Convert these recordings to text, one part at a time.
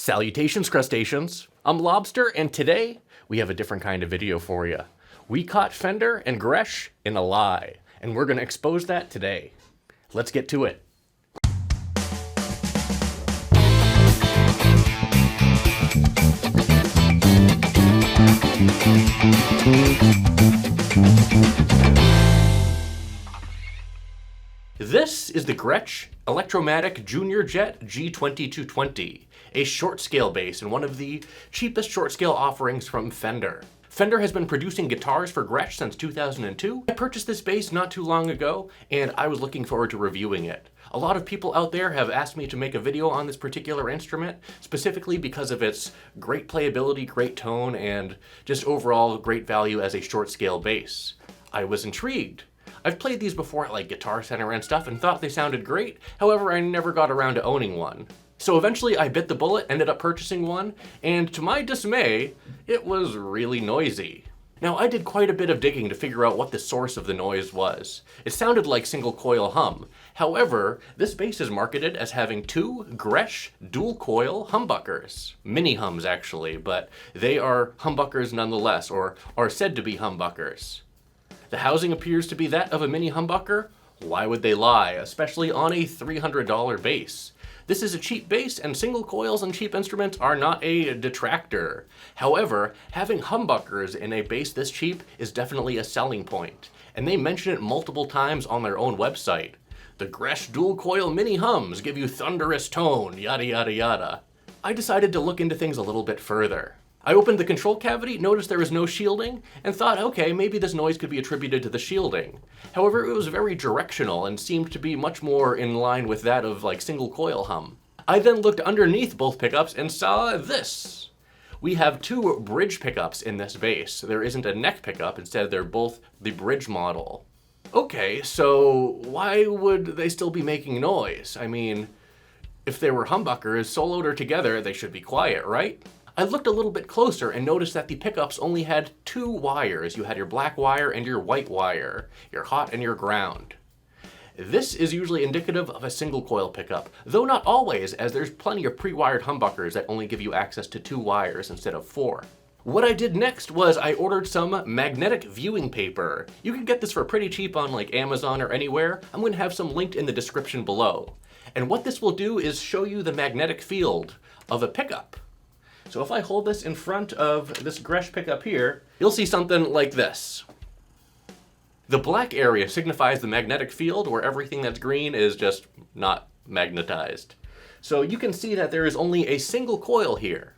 Salutations, crustaceans. I'm Lobster, and today we have a different kind of video for you. We caught Fender and Gretsch in a lie, and we're going to expose that today. Let's get to it. This is the Gretsch Electromatic Junior Jet G2220, a short scale bass and one of the cheapest short scale offerings from Fender. Fender has been producing guitars for Gretsch since 2002. I purchased this bass not too long ago, and I was looking forward to reviewing it. A lot of people out there have asked me to make a video on this particular instrument, specifically because of its great playability, great tone, and just overall great value as a short scale bass. I was intrigued. I've played these before at like Guitar Center and stuff and thought they sounded great, however I never got around to owning one. So eventually I bit the bullet, ended up purchasing one, and to my dismay, it was really noisy. Now I did quite a bit of digging to figure out what the source of the noise was. It sounded like single coil hum. However, this bass is marketed as having two Gretsch dual coil humbuckers. Mini hums actually, but they are humbuckers nonetheless, or are said to be humbuckers. The housing appears to be that of a mini humbucker. Why would they lie, especially on a $300 bass? This is a cheap bass, and single coils and cheap instruments are not a detractor. However, having humbuckers in a bass this cheap is definitely a selling point, and they mention it multiple times on their own website. The Gretsch dual coil mini hums give you thunderous tone, yada yada yada. I decided to look into things a little bit further. I opened the control cavity, noticed there was no shielding, and thought, okay, maybe this noise could be attributed to the shielding. However, it was very directional and seemed to be much more in line with that of like single coil hum. I then looked underneath both pickups and saw this. We have two bridge pickups in this bass. There isn't a neck pickup, instead they're both the bridge model. Okay, so why would they still be making noise? I mean, if they were humbuckers, soloed or together, they should be quiet, right? I looked a little bit closer and noticed that the pickups only had two wires. You had your black wire and your white wire, your hot and your ground. This is usually indicative of a single coil pickup, though not always, as there's plenty of pre-wired humbuckers that only give you access to two wires instead of four. What I did next was I ordered some magnetic viewing paper. You can get this for pretty cheap on like Amazon or anywhere. I'm going to have some linked in the description below. And what this will do is show you the magnetic field of a pickup. So if I hold this in front of this Gretsch pickup here, you'll see something like this. The black area signifies the magnetic field, where everything that's green is just not magnetized. So you can see that there is only a single coil here.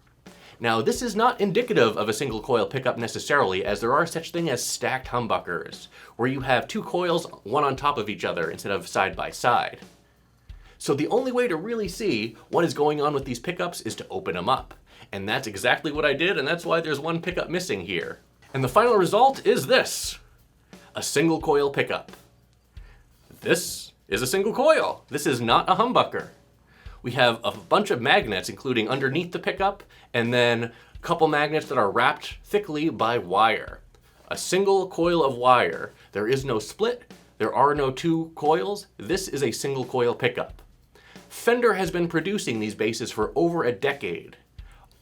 Now this is not indicative of a single coil pickup necessarily, as there are such things as stacked humbuckers, where you have two coils, one on top of each other instead of side by side. So the only way to really see what is going on with these pickups is to open them up. And that's exactly what I did, and that's why there's one pickup missing here. And the final result is this. A single coil pickup. This is a single coil. This is not a humbucker. We have a bunch of magnets, including underneath the pickup, and then a couple magnets that are wrapped thickly by wire. A single coil of wire. There is no split. There are no two coils. This is a single coil pickup. Fender has been producing these basses for over a decade.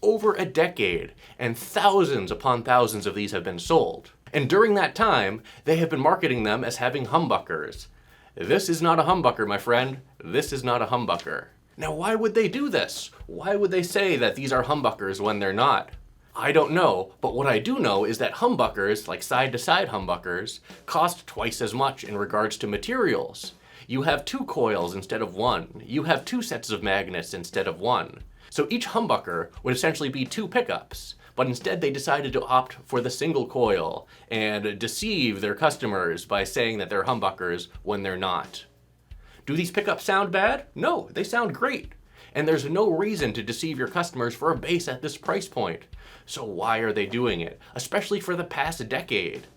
And thousands upon thousands of these have been sold. And during that time, they have been marketing them as having humbuckers. This is not a humbucker, my friend. This is not a humbucker. Now, why would they do this? Why would they say that these are humbuckers when they're not? I don't know, but what I do know is that humbuckers, like side-to-side humbuckers, cost twice as much in regards to materials. You have two coils instead of one. You have two sets of magnets instead of one. So each humbucker would essentially be two pickups, but instead they decided to opt for the single coil and deceive their customers by saying that they're humbuckers when they're not. Do these pickups sound bad? No, they sound great. And there's no reason to deceive your customers for a bass at this price point. So why are they doing it, especially for the past decade?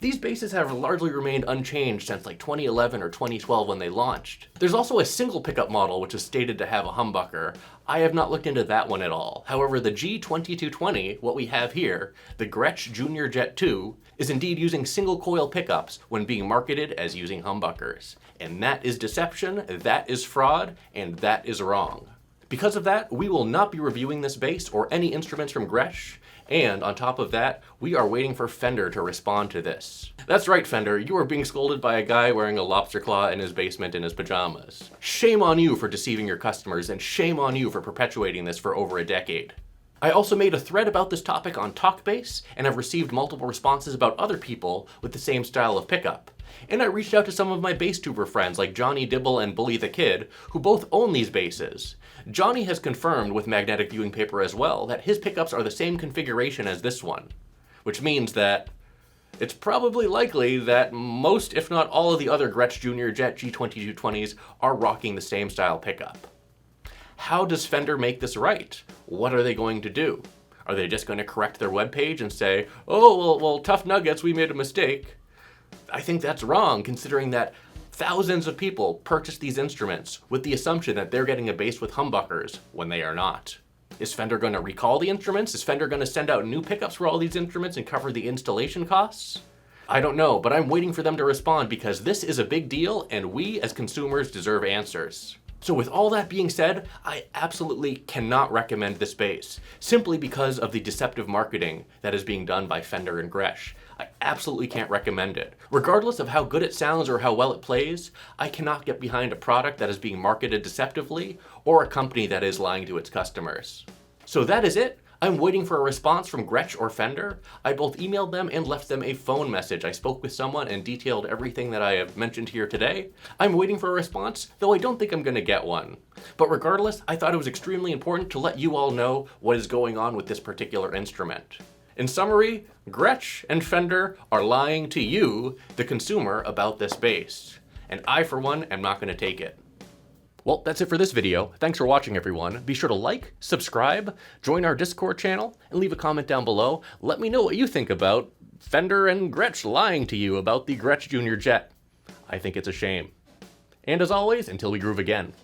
These basses have largely remained unchanged since like 2011 or 2012 when they launched. There's also a single pickup model which is stated to have a humbucker. I have not looked into that one at all. However, the G2220, what we have here, the Gretsch Junior Jet 2, is indeed using single coil pickups when being marketed as using humbuckers. And that is deception, that is fraud, and that is wrong. Because of that, we will not be reviewing this bass or any instruments from Gretsch, and on top of that, we are waiting for Fender to respond to this. That's right, Fender, you are being scolded by a guy wearing a lobster claw in his basement in his pajamas. Shame on you for deceiving your customers, and shame on you for perpetuating this for over a decade. I also made a thread about this topic on TalkBass, and have received multiple responses about other people with the same style of pickup. And I reached out to some of my basstuber friends like Johnny Dibble and Bully the Kid, who both own these basses. Johnny has confirmed with magnetic viewing paper as well that his pickups are the same configuration as this one, which means that it's probably likely that most, if not all, of the other Gretsch Junior Jet G2220s are rocking the same style pickup. How does Fender make this right? What are they going to do? Are they just going to correct their webpage and say, oh, well, tough nuggets, we made a mistake? I think that's wrong, considering that thousands of people purchase these instruments with the assumption that they're getting a bass with humbuckers when they are not. Is Fender going to recall the instruments? Is Fender going to send out new pickups for all these instruments and cover the installation costs? I don't know, but I'm waiting for them to respond because this is a big deal and we as consumers deserve answers. So with all that being said, I absolutely cannot recommend this bass, simply because of the deceptive marketing that is being done by Fender and Gretsch. I absolutely can't recommend it. Regardless of how good it sounds or how well it plays, I cannot get behind a product that is being marketed deceptively or a company that is lying to its customers. So that is it. I'm waiting for a response from Gretsch or Fender. I both emailed them and left them a phone message. I spoke with someone and detailed everything that I have mentioned here today. I'm waiting for a response, though I don't think I'm going to get one. But regardless, I thought it was extremely important to let you all know what is going on with this particular instrument. In summary, Gretsch and Fender are lying to you, the consumer, about this bass. And I, for one, am not going to take it. Well, that's it for this video. Thanks for watching, everyone. Be sure to like, subscribe, join our Discord channel, and leave a comment down below. Let me know what you think about Fender and Gretsch lying to you about the Gretsch Junior Jet. I think it's a shame. And as always, until we groove again,